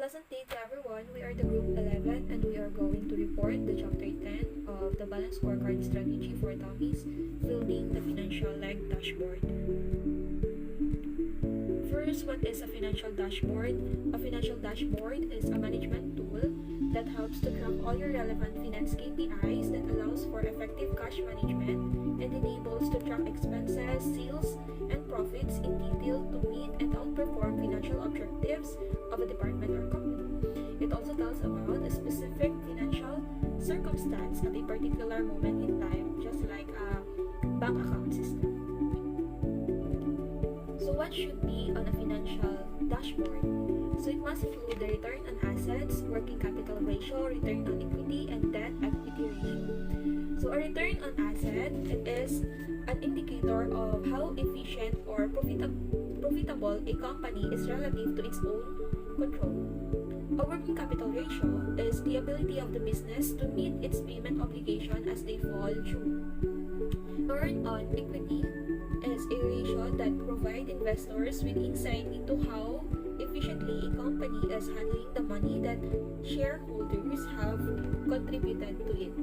Pleasant day to everyone. We are the Group 11 and we are going to report the Chapter 10 of the Balance Scorecard Strategy for Dummies, Building the Financial Leg Dashboard. First, what is a financial dashboard? A financial dashboard is a management tool that helps to track all your relevant finance KPIs that allows for effective cash management and enables to track expenses, sales, and profits in detail to meet and outperform financial objectives of a department or company. It also tells about a specific financial circumstance at a particular moment in time, just like a bank account system. So what should be on a financial dashboard? So it must include the return on assets, working capital ratio, return on equity, and debt equity ratio. So a return on asset, it is an indicator of how efficient or profitable a company is relative to its own control. A working capital ratio is the ability of the business to meet its payment obligation as they fall due. Return on equity is a ratio that provides investors with insight into how efficiently a company is handling the money that shareholders have contributed to it.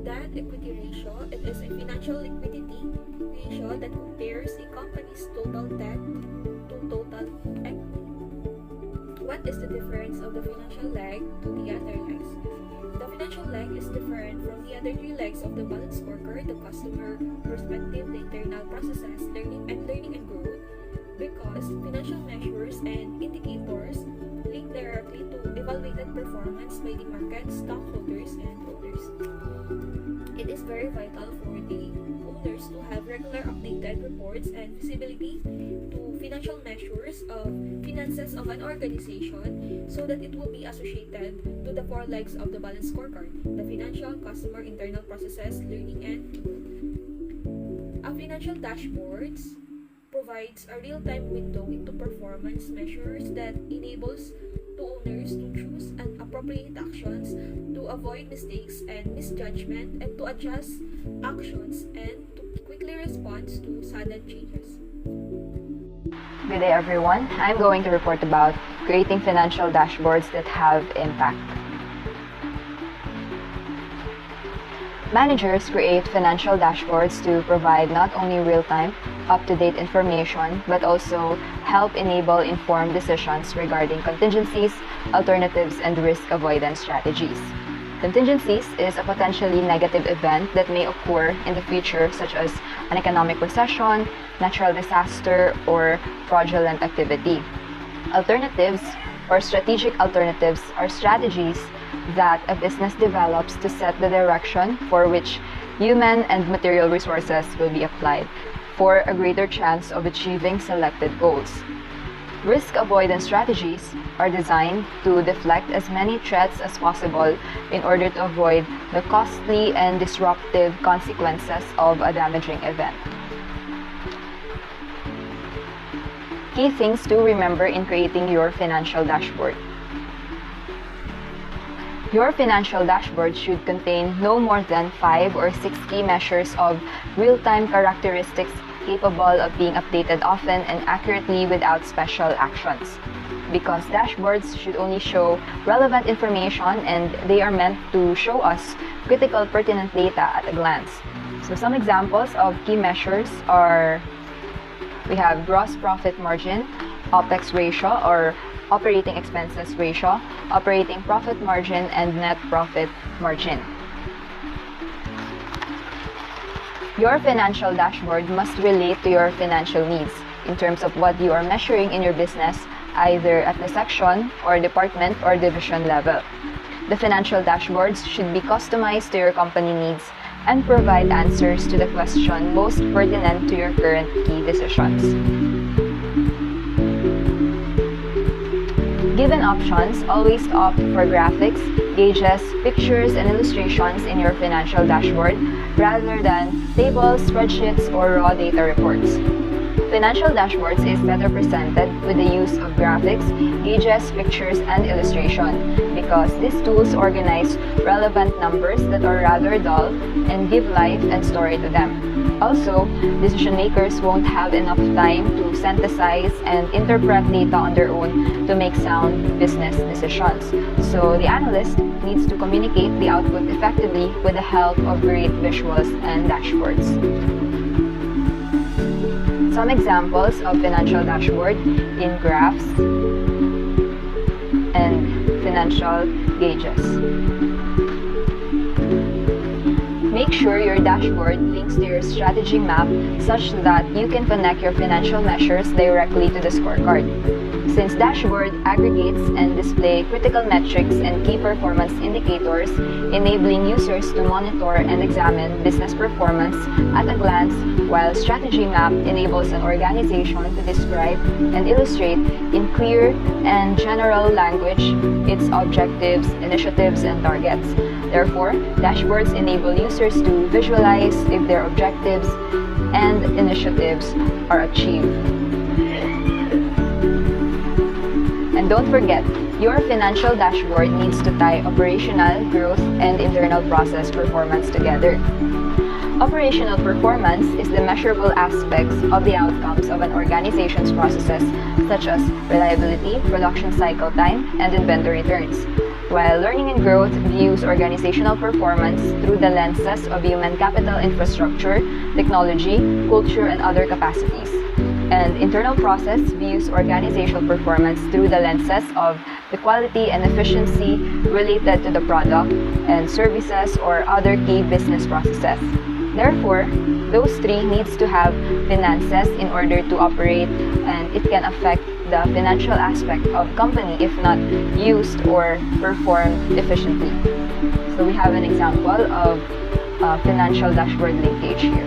Debt equity ratio, it is a financial liquidity ratio that compares a company's total debt to total equity. What is the difference of the financial leg to the other legs? The financial leg is different from the other three legs of the balance scorecard: the customer perspective, the internal processes, learning and growth, because financial measures and indicators link directly to evaluated performance by the market, stockholders, and owners. It is very vital for the owners to have regular updated reports and visibility to financial measures of finances of an organization so that it will be associated to the four legs of the balance scorecard: the financial, customer, internal processes, learning, and growth. A financial dashboards provides a real-time window into performance measures that enables to owners to choose and appropriate actions to avoid mistakes and misjudgment and to adjust actions and to quickly respond to sudden changes. Good day everyone. I'm going to report about creating financial dashboards that have impact. Managers create financial dashboards to provide not only real-time, up-to-date information, but also help enable informed decisions regarding contingencies, alternatives, and risk avoidance strategies. Contingencies is a potentially negative event that may occur in the future, such as an economic recession, natural disaster, or fraudulent activity. Alternatives or strategic alternatives are strategies that a business develops to set the direction for which human and material resources will be applied for a greater chance of achieving selected goals. Risk avoidance strategies are designed to deflect as many threats as possible in order to avoid the costly and disruptive consequences of a damaging event. Key things to remember in creating your financial dashboard. Your financial dashboard should contain no more than 5 or 6 key measures of real-time characteristics capable of being updated often and accurately without special actions. Because dashboards should only show relevant information and they are meant to show us critical pertinent data at a glance. So some examples of key measures are, we have gross profit margin, OPEX ratio or operating expenses ratio, operating profit margin, and net profit margin. Your financial dashboard must relate to your financial needs in terms of what you are measuring in your business, either at the section or department or division level. The financial dashboards should be customized to your company needs and provide answers to the question most pertinent to your current key decisions. Given options, always opt for graphics, gauges, pictures, and illustrations in your financial dashboard rather than tables, spreadsheets, or raw data reports. Financial dashboards is better presented with the use of graphics, gauges, pictures, and illustration because these tools organize relevant numbers that are rather dull and give life and story to them. Also, decision makers won't have enough time to synthesize and interpret data on their own to make sound business decisions. So the analyst needs to communicate the output effectively with the help of great visuals and dashboards. Some examples of financial dashboard in graphs and financial gauges. Make sure your dashboard links to your strategy map such that you can connect your financial measures directly to the scorecard. Since dashboard aggregates and display critical metrics and key performance indicators, enabling users to monitor and examine business performance at a glance, while strategy map enables an organization to describe and illustrate in clear and general language its objectives, initiatives, and targets. Therefore, dashboards enable users to visualize if their objectives and initiatives are achieved. And don't forget, your financial dashboard needs to tie operational, growth, and internal process performance together. Operational performance is the measurable aspects of the outcomes of an organization's processes, such as reliability, production cycle time, and inventory turns. While learning and growth views organizational performance through the lenses of human capital infrastructure, technology, culture, and other capacities. And internal process views organizational performance through the lenses of the quality and efficiency related to the product and services or other key business processes. Therefore, those three needs to have finances in order to operate, and it can affect the financial aspect of company if not used or performed efficiently. So we have an example of financial dashboard linkage here.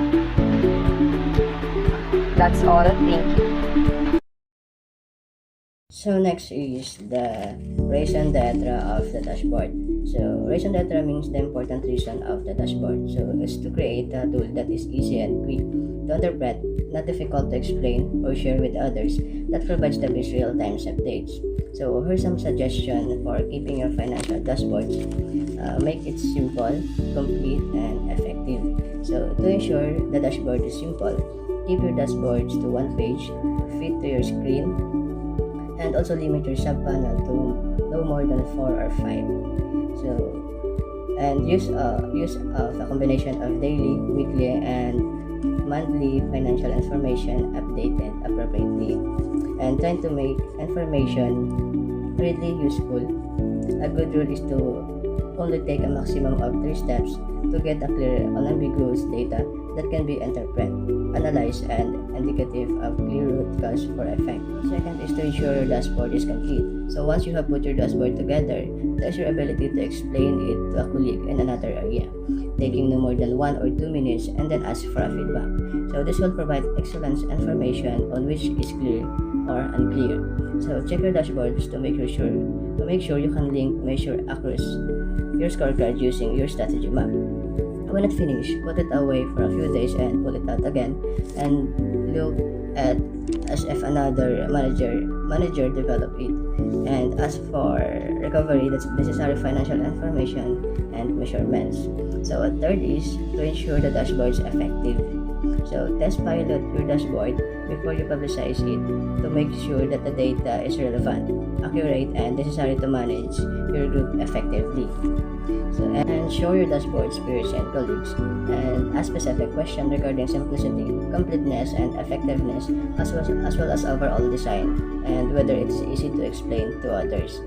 That's all. Thank you. So next is the reason d'etre of the dashboard. So reason d'etre means the important reason of the dashboard. So it's to create a tool that is easy and quick to interpret, not difficult to explain or share with others, that provides the best real-time updates. So here's some suggestions for keeping your financial dashboards. Make it simple, complete, and effective. So to ensure the dashboard is simple, keep your dashboards to one page, fit to your screen, and also limit your sub-panel to no more than 4 or 5. So, and use of a combination of daily, weekly, and monthly financial information updated appropriately, and trying to make information really useful. A good rule is to only take a maximum of 3 steps to get a clear, unambiguous data that can be interpreted, analyzed, and indicative of clear root cause for effect. Second is to ensure your dashboard is complete. So once you have put your dashboard together, test your ability to explain it to a colleague in another area, taking no more than 1 or 2 minutes, and then ask for a feedback. So this will provide excellent information on which is clear or unclear. So check your dashboards to make sure you can link, measure, accuracy your scorecard using your strategy map. When it finished, put it away for a few days and pull it out again and look at as if another manager developed it, and ask for recovery that's necessary financial information and measurements. So a third is to ensure the dashboard is effective. So test pilot your dashboard before you publicize it to make sure that the data is relevant, accurate, and necessary to manage your group effectively. So, and show your dashboard to peers and colleagues, and ask specific questions regarding simplicity, completeness, and effectiveness, as well as overall design, and whether it's easy to explain to others.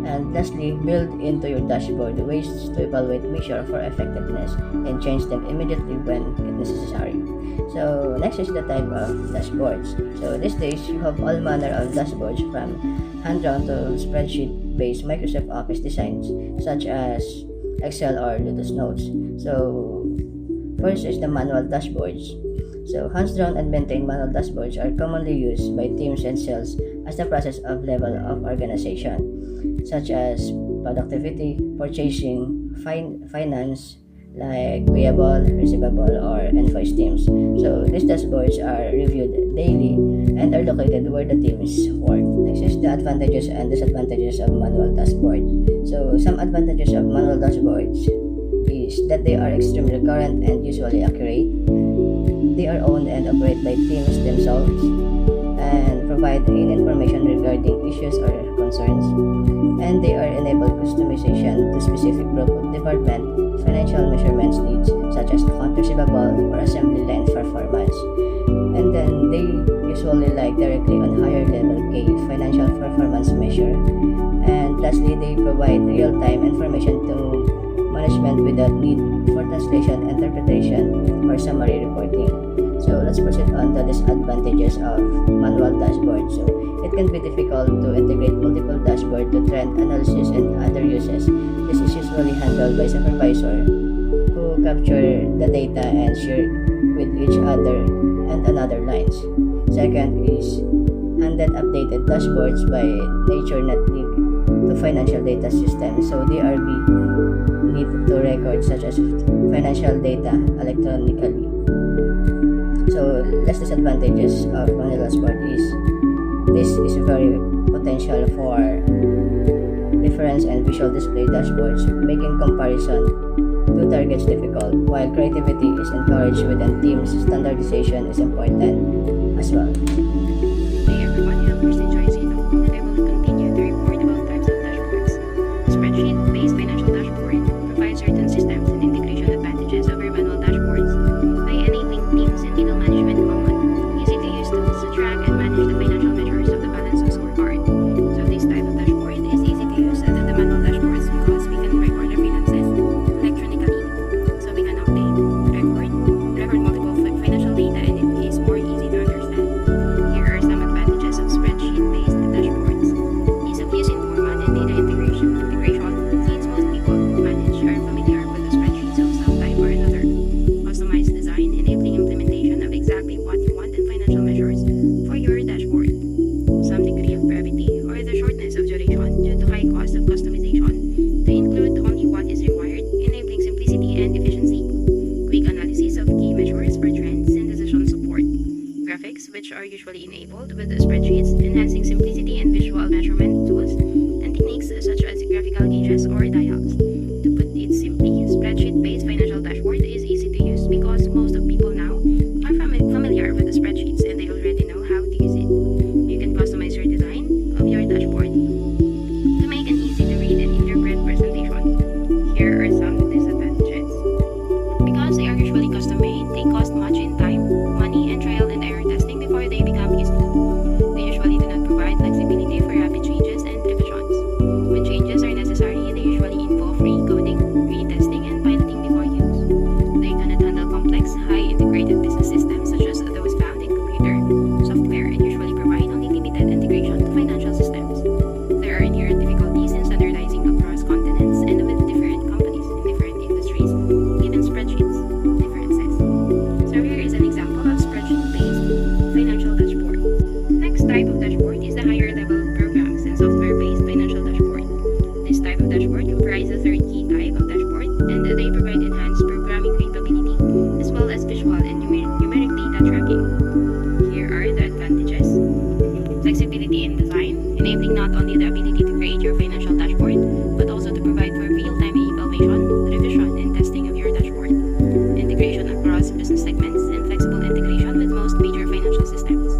And lastly, build into your dashboard ways to evaluate, measure for effectiveness, and change them immediately when it is necessary. So next is the type of dashboards. So these days, you have all manner of dashboards, from hand-drawn to spreadsheet-based Microsoft Office designs, such as Excel or Lotus Notes. So first is the manual dashboards. So hands-drawn and maintained manual dashboards are commonly used by teams and sales as the process of level of organization, such as productivity, purchasing, finance, like payable, receivable, or invoice teams. So these dashboards are reviewed daily and are located where the teams work. Next is the advantages and disadvantages of manual dashboard. So some advantages of manual dashboards is that they are extremely current and usually accurate. They are owned and operated by teams themselves and provide information regarding issues or concerns. And they are enable customization to specific group of department financial measurements needs such as account receivable or assembly line performance. And then they usually like directly on higher level K financial performance measure. And lastly, they provide real-time information to management without need for translation, interpretation, or summary reporting. So let's proceed on the disadvantages of manual dashboard. So it can be difficult to integrate multiple dashboards to trend analysis and other uses. This is usually handled by supervisor who capture the data and share with each other and another lines. Second is handed updated dashboards by nature not linked to financial data systems. So they are need to record such as financial data electronically. So less disadvantages of manual dashboard is this is very potential for reference and visual display dashboards, making comparison to targets difficult, while creativity is encouraged within teams. Standardization is important as well. Hey everyone, I'm Kristen Joyce Ito. I will continue to report about types of dashboards. Spreadsheet-based financial dashboard provides certain systems and integration advantages over manual dashboards by enabling teams and middle management common, easy-to-use tools to track and manage the financial measures of the balance of scorecard. So this type of dashboard is easy to use other than the manual dashboards because we can record our finances electronically. So we can update, record multiple financial data, and it is more easy to understand. Here are some advantages of spreadsheet-based dashboards. Ease of use in format and data integration, since most people who manage are familiar with the spreadsheets of some type or another. Customized design, enabling implementation of exactly what you want in financial measures for your dashboard. Some degree of brevity or the shortness of duration due to high cost of customization to include only what is required, enabling simplicity and efficiency. Quick analysis of key measures for trends and decision support. Graphics, which are usually enabled with the spreadsheets, enhancing simplicity and visual measurement tools and techniques such as graphical gauges or dials. To put it simply, spreadsheet-based financial dashboard is easy to use because most of people now are familiar with the spreadsheets and they already know how to use it. You can customize your design of your dashboard to make an easy-to-read and interpret presentation. Here are some disadvantages. Because they are usually custom-made, they cost much in time, money, and trial and error testing before they become useful. They usually do not provide flexibility for rapid changes and revisions. When changes are necessary, they usually involve recoding, retesting, and piloting before use. They cannot handle complex, high-integrated business systems such as those found in computer software and usually provide only limited integration to financial systems. There are inherent difficulties in standardizing across continents and with different companies in different industries, given spreadsheets differences. So here is an example of spreadsheet-based financial dashboard. Next type of dashboard is the higher level programs and software-based financial dashboard. This type of dashboard comprises a third key type of dashboard, and they provide enhanced programming capability as well as visual and numeric data tracking. Here are the advantages. Flexibility in design, enabling not only the ability to create your financial dashboard, but also to provide for real-time evaluation, revision, and testing of your dashboard. Integration across business segments and flexible integration with most major financial systems.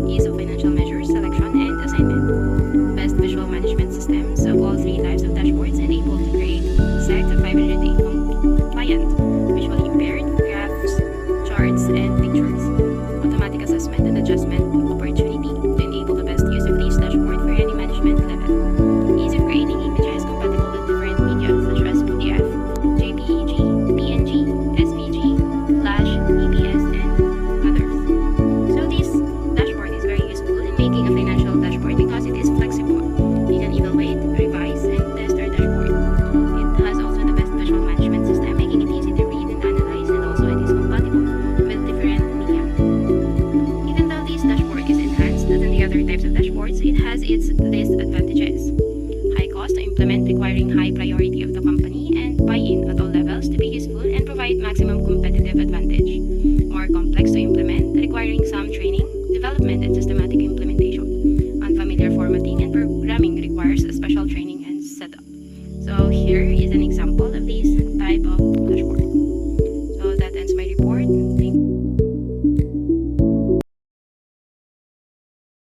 Ease of financial measures, selection, and assignment. Best visual management systems of all three types of dashboards and able to create SEC 508 compliant, visually impaired, graphs, charts, and pictures. Automatic assessment and adjustment opportunity to enable the best use of these dashboard for any management level. Ease of creating images compatible with different media such as PDF, JPEG, PNG, SVG, Flash, EPS, and others. So this dashboard is very useful in making a financial dashboard because it is flexible. You can evaluate, revise, and test our dashboard. It has also the best visual management system, making it easy to read and analyze, and also it is compatible with different media. Even though this dashboard is enhanced than the other types of dashboards, it has its disadvantages. High cost to implement requiring high priority of the company and buy-in at all levels to be useful and provide maximum